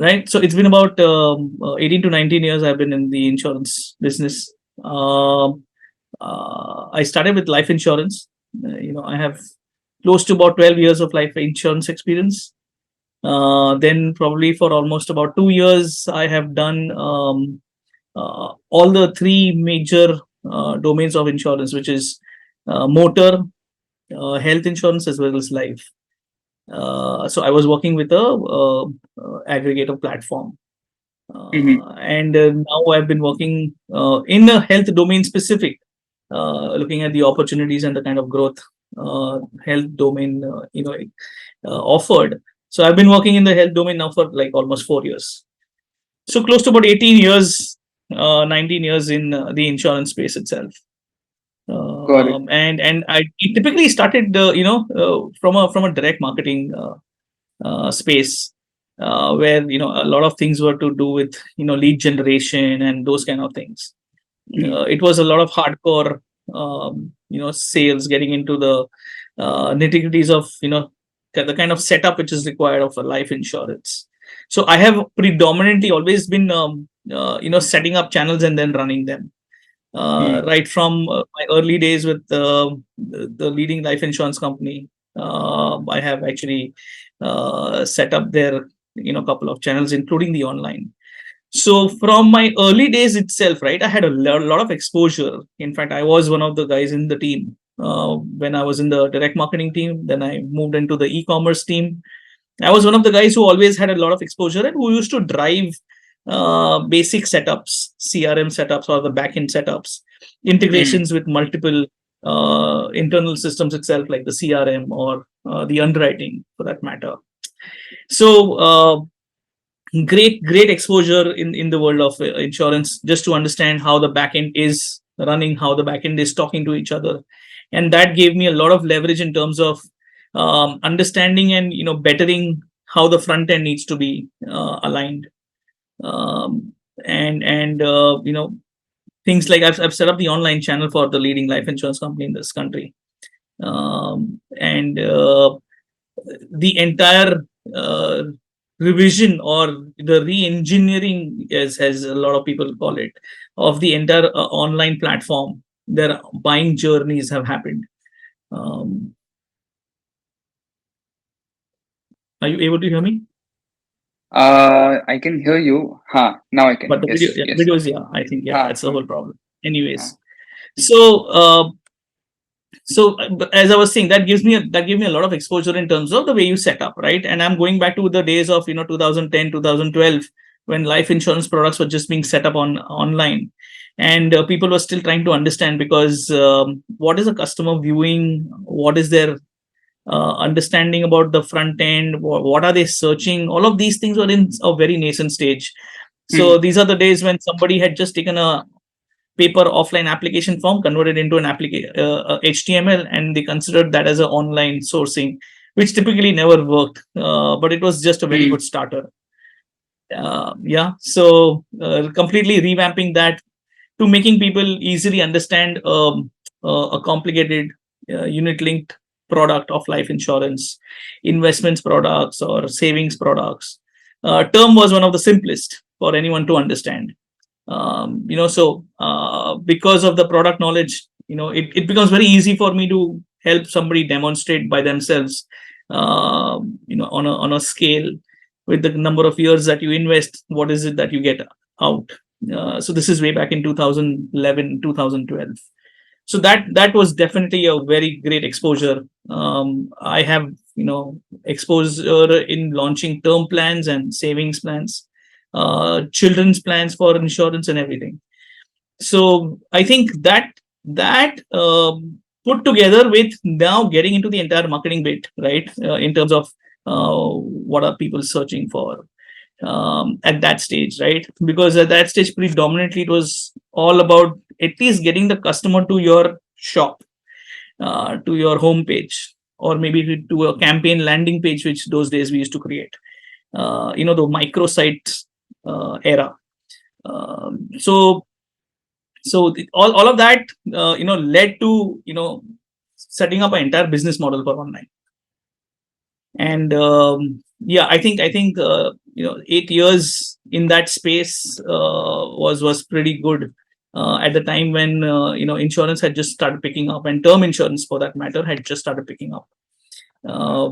right? So it's been about 18 to 19 years I've been in the insurance business. I started with life insurance. I have close to about 12 years of life insurance experience. Then probably for almost about 2 years, I have done all the three major domains of insurance, which is motor, health insurance, as well as life. So I was working with a aggregator platform. Mm-hmm. And now I've been working in a health domain specific, looking at the opportunities and the kind of growth health domain offered. So I've been working in the health domain now for like almost 4 years. So close to about 18 years, 19 years in the insurance space itself. Got it. And I typically started from a direct marketing space, where a lot of things were to do with lead generation and those kind of things. Mm-hmm. It was a lot of hardcore sales, getting into the nitty gritties of the kind of setup which is required of a life insurance. So I have predominantly always been setting up channels and then running them, Mm-hmm. right from my early days with the leading life insurance company. I have actually set up their couple of channels, including the online. So from my early days itself, right, I had a lot of exposure. In fact, I was one of the guys in the team when I was in the direct marketing team. Then I moved into the e-commerce team. I was one of the guys who always had a lot of exposure and who used to drive basic setups, CRM setups, or the backend setups, Mm-hmm. integrations with multiple internal systems itself, like the CRM or the underwriting, for that matter. So great exposure in the world of insurance, just to understand how the backend is running, how the backend is talking to each other, and that gave me a lot of leverage in terms of understanding and bettering how the front end needs to be aligned. And things like I've set up the online channel for the leading life insurance company in this country, and the entire revision, or the re-engineering, as a lot of people call it, of the entire online platform. Their buying journeys have happened. Um, are you able to hear me? I can hear you. Now I can. But the video, Yes, yeah, yes. videos, yeah, I think, yeah, that's the Huh. whole problem. Huh. Anyways, so but as I was saying, that gave me a lot of exposure in terms of the way you set up, right? And I'm going back to the days of 2010, 2012, when life insurance products were just being set up on online, and people were still trying to understand, because what is a customer viewing, what is their understanding about the front end, what are they searching, all of these things were in a very nascent stage. So Mm-hmm. these are the days when somebody had just taken a paper offline application form, converted into an HTML, and they considered that as an online sourcing, which typically never worked, but it was just a very Mm-hmm. good starter. Yeah, so completely revamping that to making people easily understand a complicated unit linked product of life insurance, investments products, or savings products. Term was one of the simplest for anyone to understand. So because of the product knowledge, it becomes very easy for me to help somebody demonstrate by themselves, on a scale, with the number of years that you invest, what is it that you get out. So this is way back in 2011, 2012. So that was definitely a very great exposure. I have exposure in launching term plans and savings plans, children's plans for insurance and everything. So I think that put together with now getting into the entire marketing bit, right, in terms of what are people searching for at that stage, right? Because at that stage, predominantly, it was all about at least getting the customer to your shop, to your homepage, or maybe to a campaign landing page, which those days we used to create. The microsite era. So all of that led to setting up an entire business model for online. And yeah, I think 8 years in that space was pretty good. At the time when insurance had just started picking up, and term insurance for that matter had just started picking up.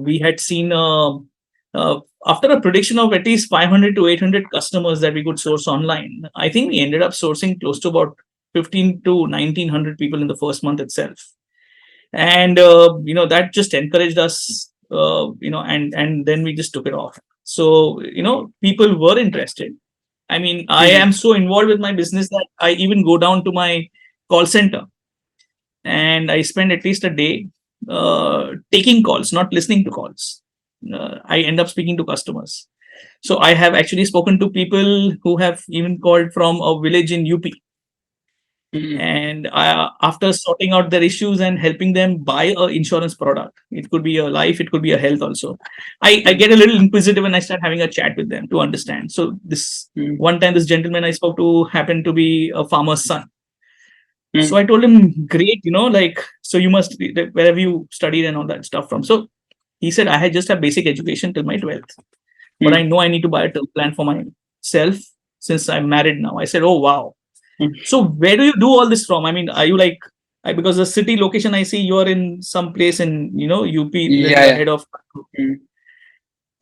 We had seen after a prediction of at least 500 to 800 customers that we could source online, I think we ended up sourcing close to about 15 to 1900 people in the first month itself. And that just encouraged us, and then we just took it off. So people were interested. I mean, I Mhm. am so involved with my business that I even go down to my call center and I spend at least a day taking calls, not listening to calls. I end up speaking to customers. So I have actually spoken to people who have even called from a village in UP. Mhm. And after sorting out their issues and helping them buy a insurance product, it could be a life, it could be a health also. I Mhm. get a little inquisitive and I start having a chat with them to understand. So this Mhm. one time, this gentleman I spoke to happened to be a farmer's son. So Mhm. I told him, great, like, so you must be wherever you studied and all that stuff from. So he said, I had just have basic education till my 12th, but I Mhm. know I need to buy a term plan for myself since I'm married now. I said, oh, wow. Mhm. So where do you do all this from? I mean, are you like, because the city location, I see you're in some place in, UP Yeah, little yeah. ahead of. Mhm.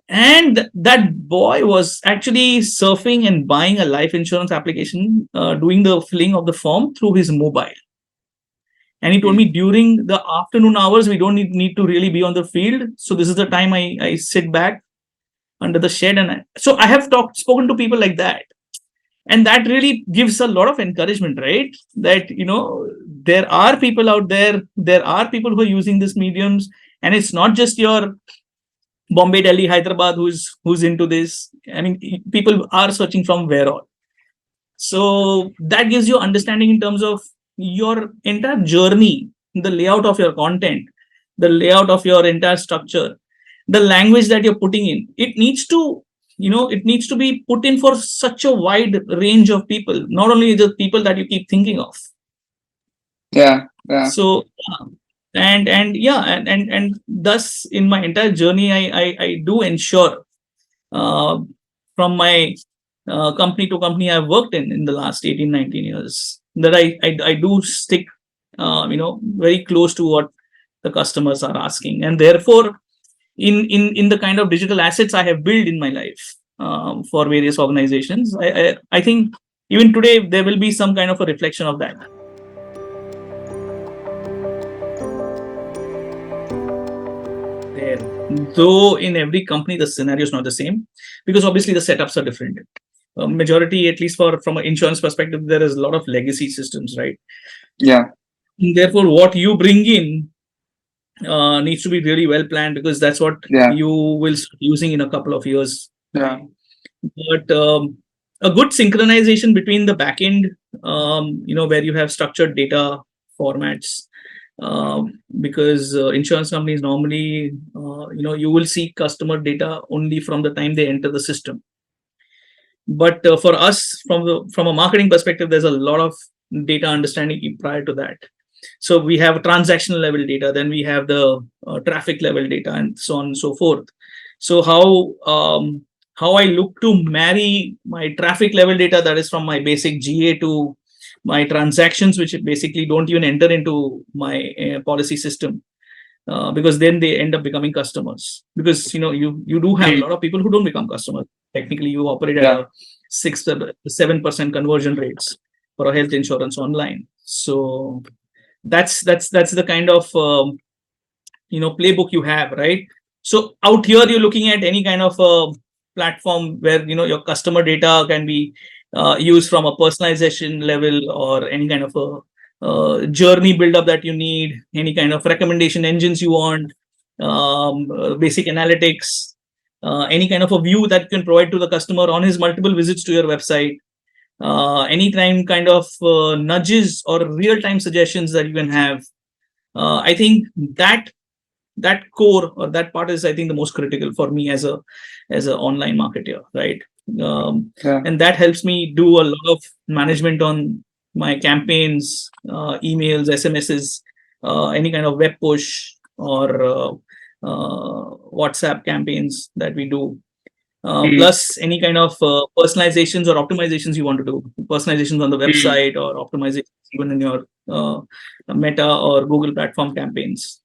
And that boy was actually surfing and buying a life insurance application, doing the filling of the form through his mobile. And he told me Mhm. during the afternoon hours, we don't need to really be on the field. So this is the time I sit back under the shed. And so I have spoken to people like that. And that really gives a lot of encouragement, right? That, there are people out there are people who are using these mediums. And it's not just your Bombay, Delhi, Hyderabad who's into this. I mean, people are searching from where all. So that gives you understanding in terms of your entire journey, the layout of your content, the layout of your entire structure, the language that you're putting in. It needs to be put in for such a wide range of people, not only the people that you keep thinking of. Yeah, yeah. So and yeah, and thus in my entire journey, I do ensure, uh, from my company to company I've worked in the last 18, 19 years, that I do stick, very close to what the customers are asking. And therefore, in the kind of digital assets I have built in my life, for various organizations, I think even today there will be some kind of a reflection of that there. Though in every company the scenario is not the same, because obviously the setups are different. Majority, at least from an insurance perspective, there is a lot of legacy systems, right? Yeah, Therefore, what you bring in needs to be really well planned, because that's what yeah, you will start using in a couple of years yeah. time. But a good synchronization between the backend, where you have structured data formats, because insurance companies normally, you will see customer data only from the time they enter the system. But for us, from a marketing perspective, there's a lot of data understanding prior to that. So we have transactional level data, then we have the traffic level data, and so on and so forth. So how I look to marry my traffic level data, that is from my basic GA, to my transactions, which basically don't even enter into my policy system, because then they end up becoming customers, because you do have a lot Mhm. of people who don't become customers. Technically, you operate at Yeah, a 6 7% conversion rates for a health insurance online. So that's the kind of playbook you have, right? So out here you're looking at any kind of a platform where your customer data can be used from a personalization level, or any kind of a journey build up that you need, any kind of recommendation engines you want, basic analytics, any kind of a view that you can provide to the customer on his multiple visits to your website, anytime kind of nudges or real time suggestions that you can have. I think that core, or that part, is, I think, the most critical for me as a online marketer, right? um, yeah. and that helps me do a lot of management on my campaigns, emails, SMSs, any kind of web push, or WhatsApp campaigns that we do. mm, plus any kind of personalizations or optimizations you want to do, personalizations on the mm, website or optimizations even in your Meta or Google platform campaigns,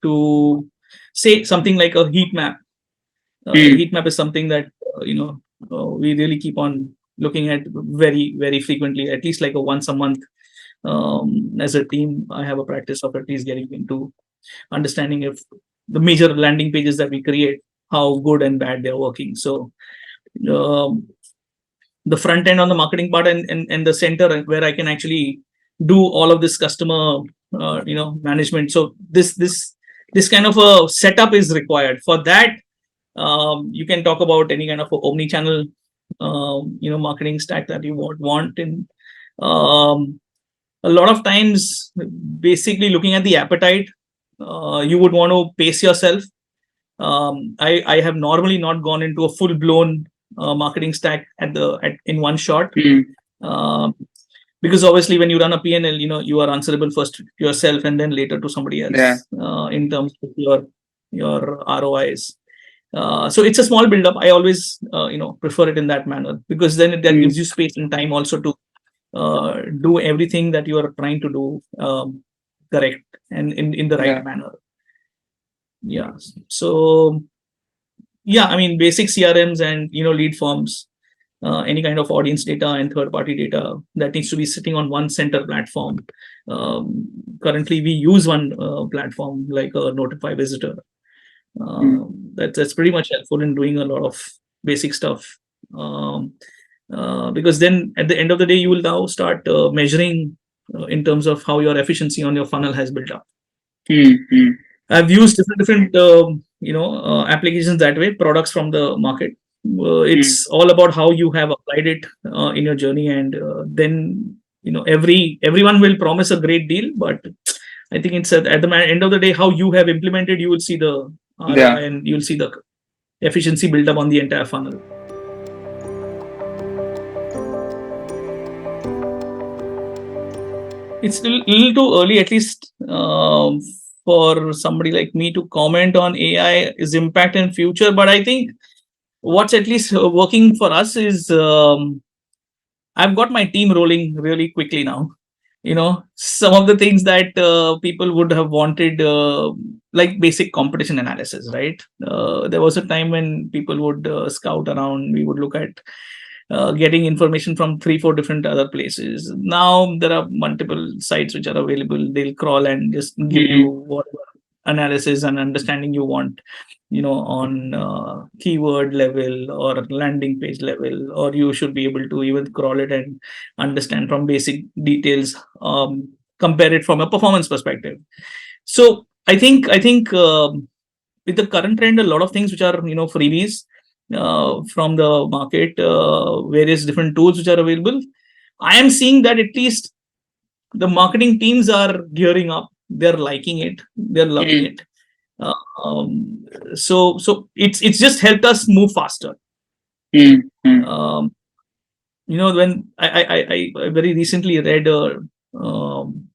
to say something like a heat map. mm, Heat map is something that we really keep on looking at very very frequently, at least like a once a month. As a team, I have a practice of at least getting into understanding if the major landing pages that we create, how good and bad they're working. So um, the front end on the marketing part, and the center where I can actually do all of this customer management. So this kind of a setup is required. For that, you can talk about any kind of a omni-channel marketing stack that you want. And um, a lot of times, basically looking at the appetite, you would want to pace yourself. I have normally not gone into a full blown marketing stack in one shot, mm, um, because obviously when you run a PNL, you are answerable first to yourself and then later to somebody yeah, else in terms of your ROIs. So it's a small build up. I always prefer it in that manner, because then that mm, gives you space and time also to do everything that you are trying to do correct and in the right yeah, manner. Yeah. So yeah, I mean, basic CRMs and lead forms, any kind of audience data and third party data that needs to be sitting on one center platform. um, Currently we use one platform like a Notify Visitor. mm, That's pretty much helpful in doing a lot of basic stuff. um, because then at the end of the day you will now start measuring in terms of how your efficiency on your funnel has built up. mm, mm, I've used different applications that way, products from the market. mm, It's all about how you have applied it in your journey, and then everyone will promise a great deal, but I think it's at the end of the day how you have implemented. You will see the ROI, yeah, and you'll see the efficiency built up on the entire funnel. It's still a little too early, at least for somebody like me to comment on AI is impact in future. But I think what's at least working for us is, I've got my team rolling really quickly now. Some of the things that people would have wanted, like basic competition analysis, right? There was a time when people would scout around. We would look at getting information from 3 4 different other places. Now there are multiple sites which are available. They'll crawl and just give you mm, whatever analysis and understanding you want, on keyword level or landing page level, or you should be able to even crawl it and understand from basic details, compare it from a performance perspective. So I think with the current trend, a lot of things which are freebies from the market, various different tools which are available, I am seeing that at least the marketing teams are gearing up. They're liking it. They're loving mm, it. Uh, um, so it's just helped us move faster. mm, mm, Um, when I very recently read um,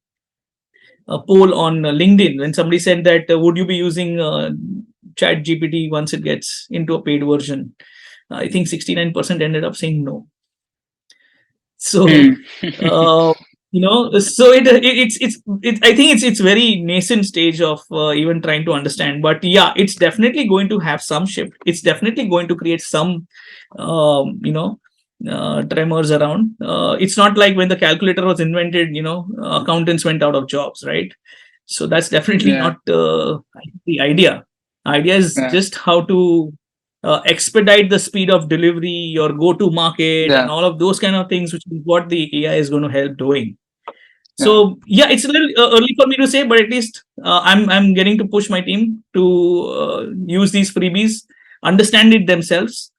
a poll on LinkedIn, when somebody said that would you be using Chat GPT once it gets into a paid version? I think 69% ended up saying no. So mm, so I think it's very nascent stage of even trying to understand. But yeah, it's definitely going to have some shift. It's definitely going to create some tremors around. It's not like when the calculator was invented, accountants went out of jobs, right? So that's definitely yeah, not the idea. Idea is yeah, just how to expedite the speed of delivery, your go-to market, and yeah, all of those kind of things, which is what the AI is going to help doing. yeah, So yeah, it's a little early for me to say, but at least I'm getting to push my team to use these freebies, understand it themselves.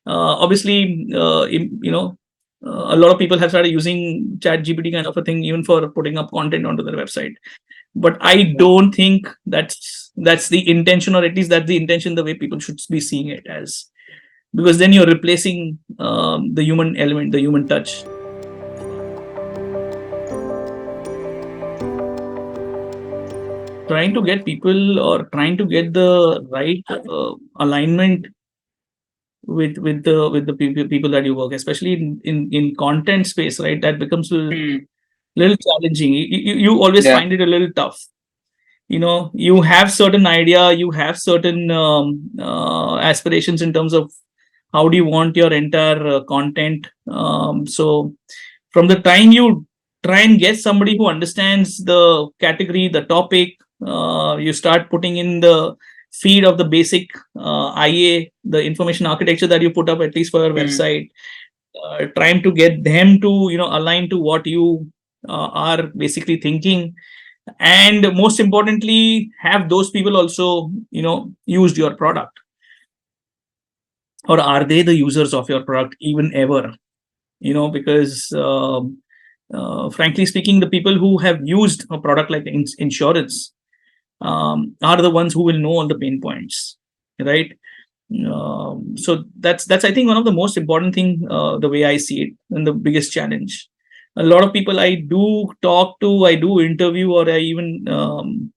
Obviously, a lot of people have started using Chat GPT kind of a thing even for putting up content onto their website. But I yeah, don't think that's the intention, or at least that's the intention the way people should be seeing it as, because then you're replacing the human element, the human touch. Trying to get people, or trying to get the right alignment with the people that you work, especially in content space, right? That becomes a Hmm. little challenging. You always Yeah. find it a little tough. You have certain idea, you have certain aspirations in terms of how do you want your entire content. So from the time you try and get somebody who understands the category, the topic, you start putting in the feed of the basic IA, the information architecture that you put up at least for your Hmm. website, trying to get them to align to what you are basically thinking, and most importantly have those people also used your product, or are they the users of your product even ever, because frankly speaking, the people who have used a product like insurance are the ones who will know all the pain points, right? So that's I think one of the most important thing, the way I see it, and the biggest challenge. A lot of people I do talk to, I do interview, or I even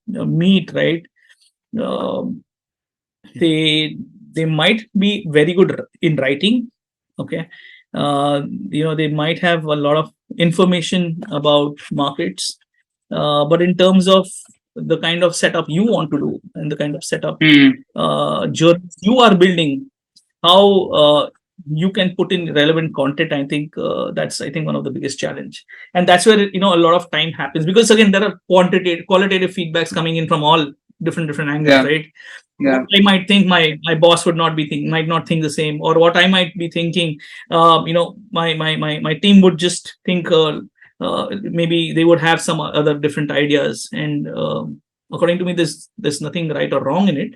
meet, right? Um they they might be very good in writing, okay. They might have a lot of information about markets, but in terms of the kind of setup you want to do and the kind of setup Hmm. journeys you are building, how you can put in relevant content, I think that's, I think, one of the biggest challenge. And that's where a lot of time happens, because again there are qualitative feedbacks coming in from all different angles, Yeah. right? What Yeah. I might think, my boss would not be think might not think the same, or what I might be thinking, my team would just think, maybe they would have some other different ideas, and according to me, there's nothing right or wrong in it.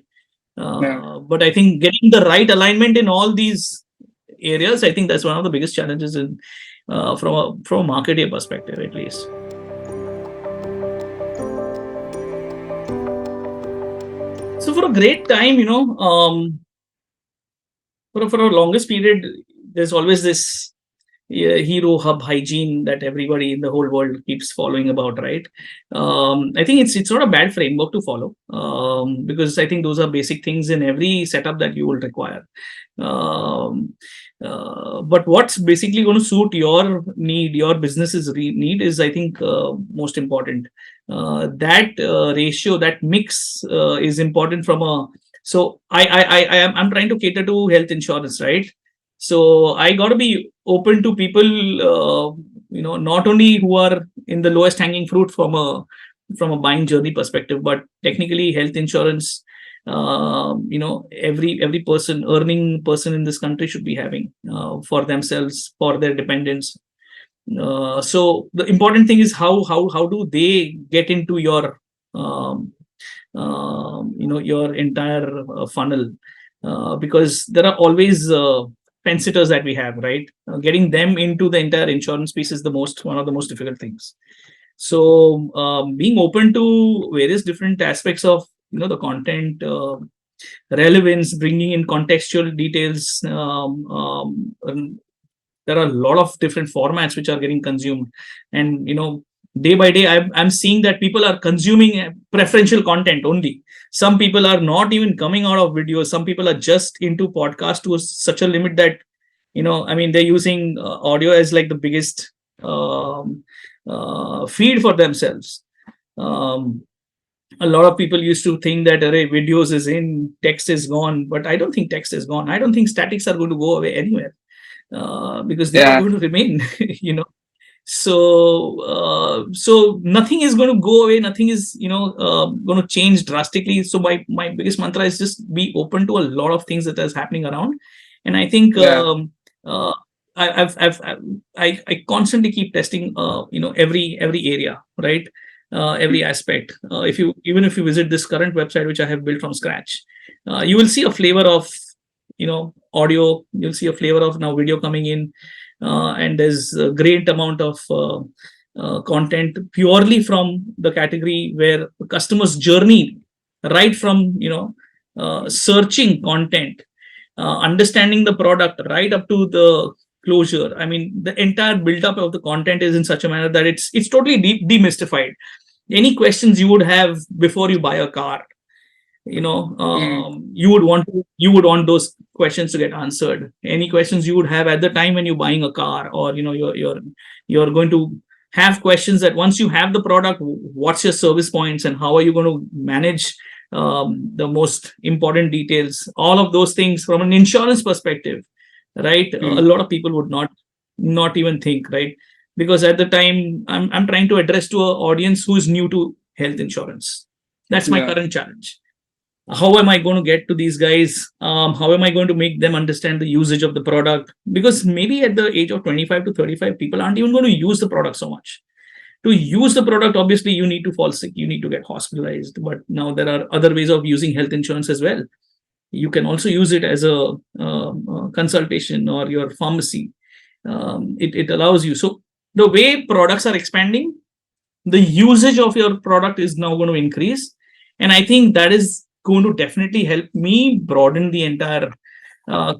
Yeah. But I think getting the right alignment in all these areas, I think that's one of the biggest challenges in from a marketing perspective, at least. So for a great time, for a longest period, there's always this hero hub hygiene that everybody in the whole world keeps following about, right? I think it's not a bad framework to follow, because I think those are basic things in every setup that you will require. um, but what's basically going to suit your need, your business's need, is, I think, most important. That ratio, that mix is important from a. So I'm trying to cater to health insurance, right? So I got to be open to people, not only who are in the lowest hanging fruit from a buying journey perspective, but technically health insurance. Every person, earning person in this country, should be having for themselves, for their dependents. So the important thing is how do they get into um, your entire funnel, because there are always fence sitters that we have, right? Getting them into the entire insurance piece is the most one of the most difficult things. So being open to various different aspects of the content, relevance, bringing in contextual details. And there are a lot of different formats which are getting consumed, and day by day I'm seeing that people are consuming preferential content only. Some people are not even coming out of videos. Some people are just into podcast to such a limit that I mean, they're using audio as like the biggest um, feed for themselves. um, a lot of people used to think that array videos is in, text is gone, but I don't think text is gone. I don't think statics are going to go away anywhere, because they are Yeah. going to remain. So nothing is going to go away, nothing is going to change drastically. So my biggest mantra is just be open to a lot of things that is happening around. And I think Yeah. uh, I constantly keep testing every area, right? Every aspect. If you Even if you visit this current website which I have built from scratch, you will see a flavor of audio, you'll see a flavor of now video coming in, and there's a great amount of content purely from the category where the customer's journey, right from searching content, understanding the product, right up to the closure. I mean, the entire build up of the content is in such a manner that it's totally demystified. Any questions you would have before you buy a car, Hmm. you would want those questions to get answered. Any questions you would have at the time when you're buying a car, or you're going to have questions that once you have the product, what's your service points and how are you going to manage the most important details, all of those things from an insurance perspective, right? A Mm. lot of people would not even think, right? Because at the time I'm trying to address to an audience who's new to health insurance. That's my Yeah. current challenge. How am I going to get to these guys? How am I going to make them understand the usage of the product? Because maybe at the age of 25 to 35, people aren't even going to use the product so much. To use the product, obviously, you need to fall sick, you need to get hospitalized. But now there are other ways of using health insurance as well. You can also use it as a consultation or your pharmacy. It allows you. So the way products are expanding, the usage of your product is now going to increase, and I think that is going to definitely help me broaden the entire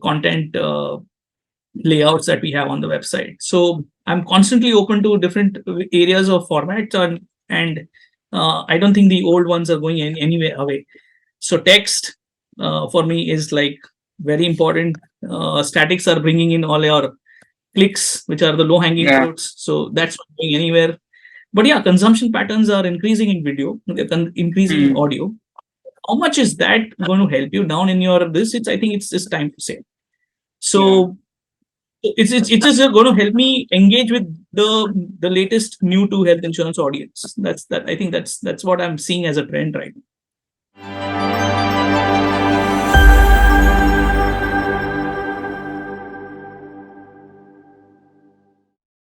content layouts that we have on the website. So I'm constantly open to different areas of formats, and I don't think the old ones are going anywhere away. So text for me is like very important. Statics are bringing in all your clicks, which are the low hanging Yeah. fruits. So that's not going anywhere. But yeah, consumption patterns are increasing in video, they're increasing in Mm. audio. How much is that going to help you down in your this? It's I think it's just time to say. Yeah. So it's just going to help me engage with the latest new to health insurance audience. That's that I think that's what I'm seeing as a trend right now.